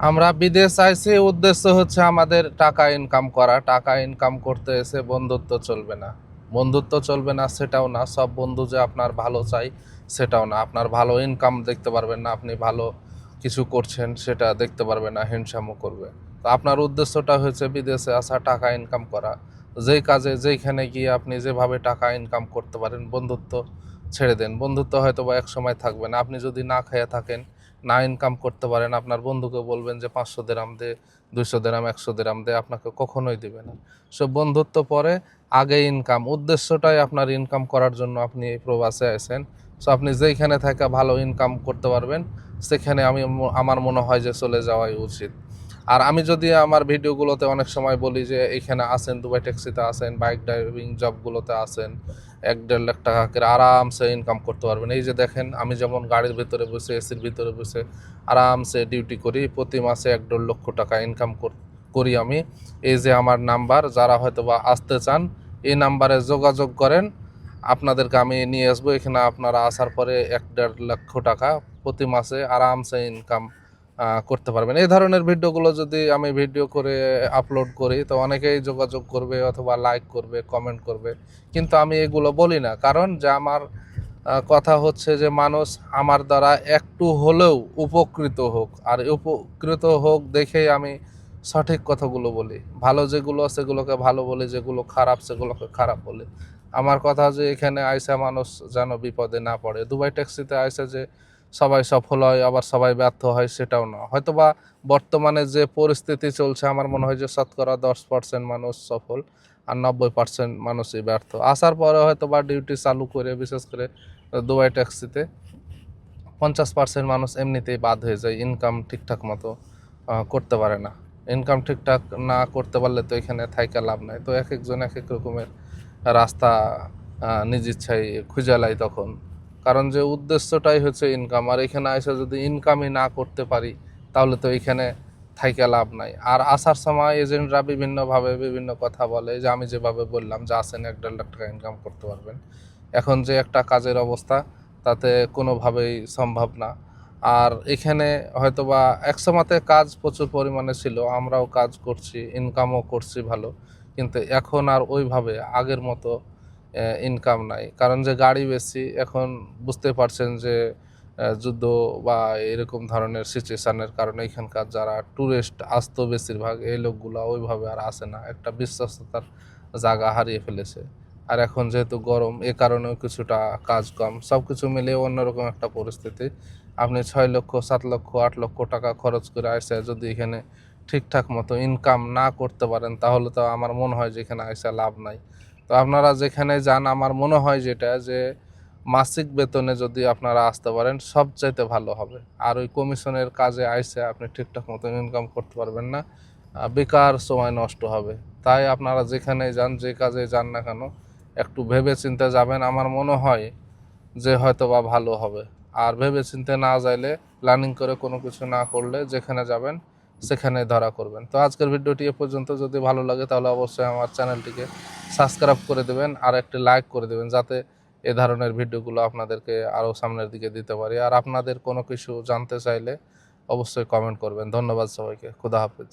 আমরা বিদেশ আইছি, উদ্দেশ্য হচ্ছে আমাদের টাকা ইনকাম করা। টাকা ইনকাম করতে এসে বন্ধুত্ব চলবে না। বন্ধুত্ব চলবে না সেটাও না, সব বন্ধু যে আপনার ভালো চাই সেটাও না। আপনার ভালো ইনকাম দেখতে পারবেন না, আপনি ভালো কিছু করছেন সেটা দেখতে পারবে না, হিংসামো করবে। তো আপনার উদ্দেশ্যটা হচ্ছে বিদেশে আসা, টাকা ইনকাম করা। যেই কাজে যেইখানে গিয়ে আপনি যেভাবে টাকা ইনকাম করতে পারেন, বন্ধুত্ব ছেড়ে দেন। বন্ধুত্ব হয়তো বা এক সময় থাকবে না। আপনি যদি না খেয়ে থাকেন, না ইনকাম করতে পারেন, আপনার বন্ধুকে বলবেন যে 500 দিরহাম দে, 200 দিরহাম, 100 দিরহাম দে, আপনাকে কখনোই দিবে না। সব বন্ধুত্ব পরে, আগে ইনকাম। উদ্দেশ্যটাই আপনার ইনকাম করার জন্য আপনি এই প্রবাসে আছেন। সো আপনি যেইখানে থাকা ভালো ইনকাম করতে পারবেন সেখানে আমার মনে হয় যে চলে যাওয়াই উচিত। আর আমি যদি আমার ভিডিওগুলোতে অনেক সময় বলি যে এখানে আসেন, দুবাই ট্যাক্সিতে আসেন, বাইক ড্রাইভিং জবগুলোতে আসেন, 1-1.5 লাখ টাকা করে আরামসে ইনকাম করতে পারবেন। এই যে দেখেন, আমি যেমন গাড়ির ভিতরে বসে, এসির ভিতরে বসে আরামসে ডিউটি করি, প্রতি মাসে 1-1.5 লক্ষ টাকা ইনকাম করি আমি। এই যে আমার নাম্বার, যারা হয়তো বা আসতে চান এই নাম্বারে যোগাযোগ করেন, আপনাদেরকে আমি নিয়ে আসবো এখানে। আপনারা আসার পরে 1-1.5 লক্ষ টাকা প্রতি মাসে আরামসে ইনকাম করতে পারবেন। এই ধরনের ভিডিওগুলো যদি আমি ভিডিও করে আপলোড করি তো অনেকেই যোগাযোগ করবে অথবা লাইক করবে, কমেন্ট করবে, কিন্তু আমি এগুলো বলি না। কারণ যে আমার কথা হচ্ছে যে মানুষ আমার দ্বারা একটু হলেও উপকৃত হোক, আর উপকৃত হোক দেখেই আমি সঠিক কথাগুলো বলি। ভালো যেগুলো সেগুলোকে ভালো বলি, যেগুলো খারাপ সেগুলোকে খারাপ বলি। আমার কথা যে এখানে আইসা মানুষ যেন বিপদে না পড়ে। দুবাই ট্যাক্সিতে আইসা যে সবাই সফল হয় আবার সবাই ব্যর্থ হয় সেটাও না। হয়তোবা বর্তমানে যে পরিস্থিতি চলছে, আমার মনে হয় যে শতকরা 10% মানুষ সফল আর 90% মানুষই ব্যর্থ। আসার পরে হয়তো বা ডিউটি চালু করে, বিশেষ করে দুবাই ট্যাক্সিতে 50% মানুষ এমনিতেই বাদ হয়ে যায়, ইনকাম ঠিকঠাক মতো করতে পারে না। ইনকাম ঠিকঠাক না করতে পারলে তো এখানে থাইকা লাভ নাই। তো এক একজন এক এক রকমের রাস্তা নিজ ইচ্ছায় খুঁজে লাই তখন। কারণ যে উদ্দেশ্যটাই হচ্ছে ইনকাম, আর এখানে এসে যদি ইনকামই না করতে পারি তাহলে তো এখানে থাইকা লাভ নাই। আর আসার সময় এজেন্টরা বিভিন্নভাবে বিভিন্ন কথা বলে, যে আমি যেভাবে বললাম যে আসেন 1-1.5 লাখ টাকা ইনকাম করতে পারবেন। এখন যে একটা কাজের অবস্থা, তাতে কোনোভাবেই সম্ভব না। আর এখানে হয়তোবা একসময়তে কাজ প্রচুর পরিমাণে ছিল, আমরাও কাজ করছি, ইনকামও করছি ভালো, কিন্তু এখন আর ওইভাবে আগের মতো ইনকাম নাই। কারণ যে গাড়ি বেশি, এখন বুঝতে পারছেন যে যুদ্ধ বা এরকম ধরনের সিচুয়েশানের কারণে এখানকার যারা ট্যুরিস্ট আসতো বেশিরভাগ, এই লোকগুলো ওইভাবে আর আসে না, একটা বিশ্বস্ততার জায়গা হারিয়ে ফেলেছে। আর এখন যেহেতু গরম, এ কারণেও কিছুটা কাজ কম, সব কিছু মিলিয়ে অন্যরকম একটা পরিস্থিতি। আপনি 6 লক্ষ, 7 লক্ষ, 8 লক্ষ টাকা খরচ করে আসে যদি এখানে ঠিকঠাক মতো ইনকাম না করতে পারেন, তাহলে তো আমার মনে হয় যে এখানে আসা লাভ নাই। তো আপনারা যেখানে যান, আমার মনে হয় যেটা যে মাসিক বেতনে যদি আপনারা আসতে পারেন সবচাইতে ভালো হবে। আর ওই কমিশনের কাজে আইসে আপনি ঠিকঠাক মতো ইনকাম করতে পারবেন না, বেকার সময় নষ্ট হবে। তাই আপনারা যেখানে যান, যে কাজে যান না কেন, একটু ভেবে চিন্তে যাবেন। আমার মনে হয় যে হয়তো বা ভালো হবে। আর ভেবে চিন্তে না যাইলে, প্ল্যানিং করে কোনো কিছু না করলে, যেখানে যাবেন সেখানে ধরা করবেন। তো আজকের ভিডিওটি এ পর্যন্ত। যদি ভালো লাগে তাহলে অবশ্যই আমার চ্যানেলটিকে সাবস্ক্রাইব করে দেবেন আর একটি লাইক করে দেবেন, যাতে এ ধরনের ভিডিওগুলো আপনাদেরকে আরও সামনের দিকে দিতে পারি। আর আপনাদের কোনো কিছু জানতে চাইলে অবশ্যই কমেন্ট করবেন। ধন্যবাদ সবাইকে। খুদা হাফেজ।